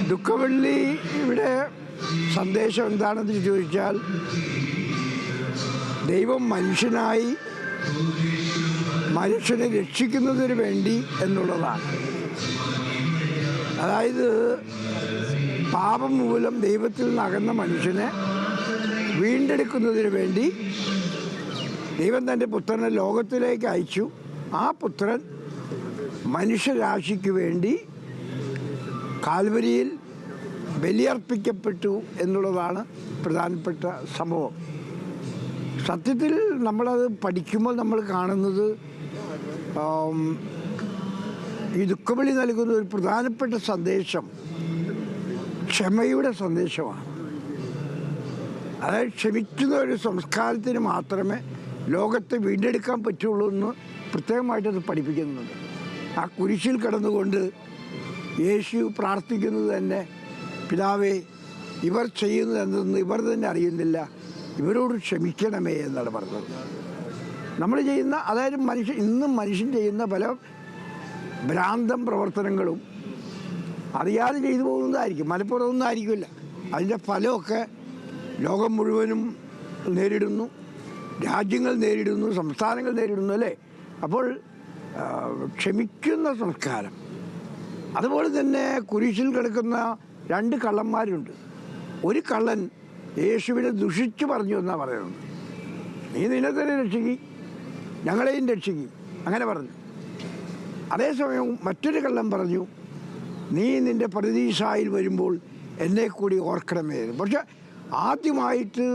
ദുഃഖവെള്ളിയുടെ സന്ദേശം എന്താണെന്ന് ചോദിച്ചാൽ, ദൈവം മനുഷ്യനായി മനുഷ്യനെ രക്ഷിക്കുന്നതിന് വേണ്ടി എന്നുള്ളതാണ്. അതായത് പാപം മൂലം ദൈവത്തിൽ നിന്ന് അകന്ന മനുഷ്യനെ വീണ്ടെടുക്കുന്നതിന് വേണ്ടി ദൈവം തൻ്റെ പുത്രനെ ലോകത്തിലേക്ക് അയച്ചു. ആ പുത്രൻ മനുഷ്യരാശിക്ക് വേണ്ടി കാൽവരിയിൽ ബലിയർപ്പിക്കപ്പെട്ടു എന്നുള്ളതാണ് പ്രധാനപ്പെട്ട സംഭവം. സത്യത്തിൽ നമ്മളത് പഠിക്കുമ്പോൾ നമ്മൾ കാണുന്നത് ഈ ദുഃഖവെള്ളി നൽകുന്ന ഒരു പ്രധാനപ്പെട്ട സന്ദേശം ക്ഷമയുടെ സന്ദേശമാണ്. അതായത് ക്ഷമിക്കുന്ന ഒരു സംസ്കാരത്തിന് മാത്രമേ ലോകത്തെ വീണ്ടെടുക്കാൻ പറ്റുള്ളൂ എന്ന് പ്രത്യേകമായിട്ടത് പഠിപ്പിക്കുന്നുണ്ട്. ആ കുരിശിൽ കിടന്നുകൊണ്ട് യേശു പ്രാർത്ഥിക്കുന്നത് തന്നെ, പിതാവേ, ഇവർ ചെയ്യുന്നത് എന്തെന്ന് ഇവർ തന്നെ അറിയുന്നില്ല, ഇവരോട് ക്ഷമിക്കണമേ എന്നാണ് പറഞ്ഞത്. നമ്മൾ ചെയ്യുന്ന, അതായത് ഇന്നും മനുഷ്യൻ ചെയ്യുന്ന പല ഭ്രാന്തം പ്രവർത്തനങ്ങളും അറിയാതെ ചെയ്തു പോകുന്നതായിരിക്കും, മനഃപൂർവ്വമൊന്നും ആയിരിക്കില്ല. അതിൻ്റെ ഫലമൊക്കെ ലോകം മുഴുവനും നേരിടുന്നു, രാജ്യങ്ങൾ നേരിടുന്നു, സംസ്ഥാനങ്ങൾ നേരിടുന്നു, അല്ലേ? അപ്പോൾ ക്ഷമിക്കുന്ന സംസ്കാരം. അതുപോലെ തന്നെ കുരിശിൽ കിടക്കുന്ന 2 കള്ളന്മാരുണ്ട്. ഒരു കള്ളൻ യേശുവിനെ ദുഷിച്ചു പറഞ്ഞു എന്നാണ് പറയുന്നത്. നീ നിന്നെ തന്നെ രക്ഷിക്കി, ഞങ്ങളെയും രക്ഷിക്കി, അങ്ങനെ പറഞ്ഞു. അതേസമയം മറ്റൊരു കള്ളൻ പറഞ്ഞു, നീ നിൻ്റെ പരദീസായിൽ വരുമ്പോൾ എന്നെ കൂടി ഓർക്കണമേ. പക്ഷെ ആദ്യമായിട്ട്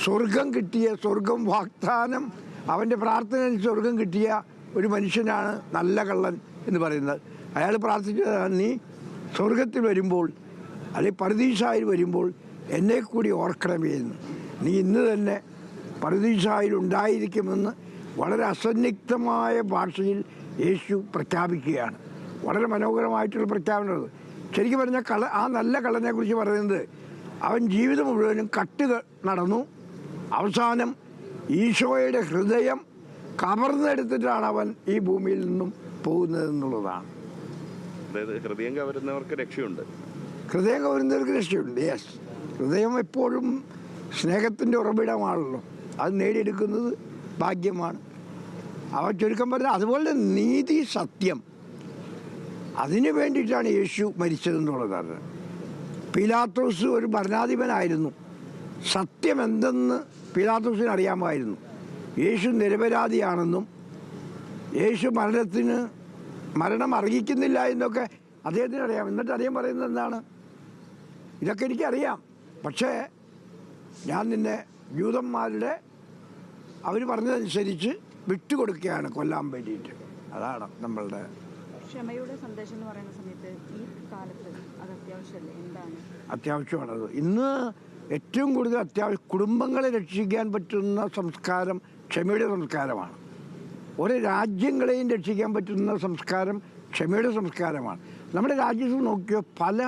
സ്വർഗം വാഗ്ദാനം, അവൻ്റെ പ്രാർത്ഥനയിൽ സ്വർഗം കിട്ടിയ ഒരു മനുഷ്യനാണ് നല്ല കള്ളൻ എന്ന് പറയുന്നത്. അയാൾ പ്രാർത്ഥിച്ചതാണ്, നീ സ്വർഗത്തിൽ വരുമ്പോൾ അല്ലെങ്കിൽ പരദീസായിൽ വരുമ്പോൾ എന്നെ കൂടി ഓർക്കണമേ എന്ന്. നീ ഇന്ന് തന്നെ പരദീസായിൽ ഉണ്ടായിരിക്കുമെന്ന് വളരെ അസന്നിഗ്ധമായ ഭാഷയിൽ യേശു പ്രഖ്യാപിക്കുകയാണ്. വളരെ മനോഹരമായിട്ടുള്ള പ്രഖ്യാപനമാണ്. ശരിക്കും പറഞ്ഞാൽ ആ നല്ല കള്ളനെ കുറിച്ച് പറയുന്നത്, അവൻ ജീവിതം മുഴുവനും നടന്നു, അവസാനം ഈശോയുടെ ഹൃദയം കവർന്നെടുത്തിട്ടാണ് അവൻ ഈ ഭൂമിയിൽ നിന്നും പോകുന്നത് എന്നുള്ളതാണ്. ഹൃദയം കവരുന്നവർക്ക് രക്ഷയുണ്ട്. യെസ്. ഹൃദയം എപ്പോഴും സ്നേഹത്തിൻ്റെ ഉറവിടമാണല്ലോ. അത് നേടിയെടുക്കുന്നത് ഭാഗ്യമാണ്. അവ ചുരുക്കം പറഞ്ഞാൽ, അതുപോലെ നീതി, സത്യം, അതിനു വേണ്ടിയിട്ടാണ് യേശു മരിച്ചതെന്നുള്ളതാണ്. പീലാത്തോസ് ഒരു ഭരണാധിപനായിരുന്നു. സത്യം എന്തെന്ന് പീലാത്തോസിന് അറിയാമായിരുന്നു. യേശു നിരപരാധിയാണെന്നും യേശു മരണം അർഹിക്കുന്നില്ല എന്നൊക്കെ അദ്ദേഹത്തിന് അറിയാം. എന്നിട്ട് അദ്ദേഹം പറയുന്നത് എന്താണ്? ഇതൊക്കെ എനിക്കറിയാം, പക്ഷേ ഞാൻ നിന്നെ ജൂതന്മാരുടെ അവർ പറഞ്ഞതനുസരിച്ച് വിട്ടുകൊടുക്കുകയാണ് കൊല്ലാൻ വേണ്ടിയിട്ട്. അതാണ് നമ്മളുടെ ക്ഷമയുടെ സന്ദേശം എന്ന് പറയുന്ന സമയത്ത് ഈ കാലത്ത് അത് അത്യാവശ്യമല്ലേ? എന്താണ് അത്യാവശ്യമാണത്? ഇന്ന് ഏറ്റവും കൂടുതൽ കുടുംബങ്ങളെ രക്ഷിക്കാൻ പറ്റുന്ന സംസ്കാരം ക്ഷമയുടെ സംസ്കാരമാണ്. ഒരു രാജ്യങ്ങളെയും രക്ഷിക്കാൻ പറ്റുന്ന സംസ്കാരം ക്ഷമയുടെ സംസ്കാരമാണ്. നമ്മുടെ രാജ്യത്ത് നോക്കിയോ പല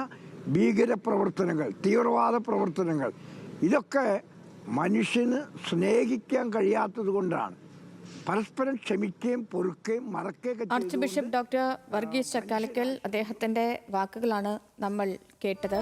ഭീകര പ്രവർത്തനങ്ങൾ, തീവ്രവാദ പ്രവർത്തനങ്ങൾ, ഇതൊക്കെ മനുഷ്യന് സ്നേഹിക്കാൻ കഴിയാത്തത് കൊണ്ടാണ്. പരസ്പരം ക്ഷമിക്കുകയും പൊറുക്കുകയും മറക്കുകയും. Archbishop doctor Varghese Chakkalakkal, അദ്ദേഹത്തിൻ്റെ വാക്കുകളാണ് നമ്മൾ കേട്ടത്.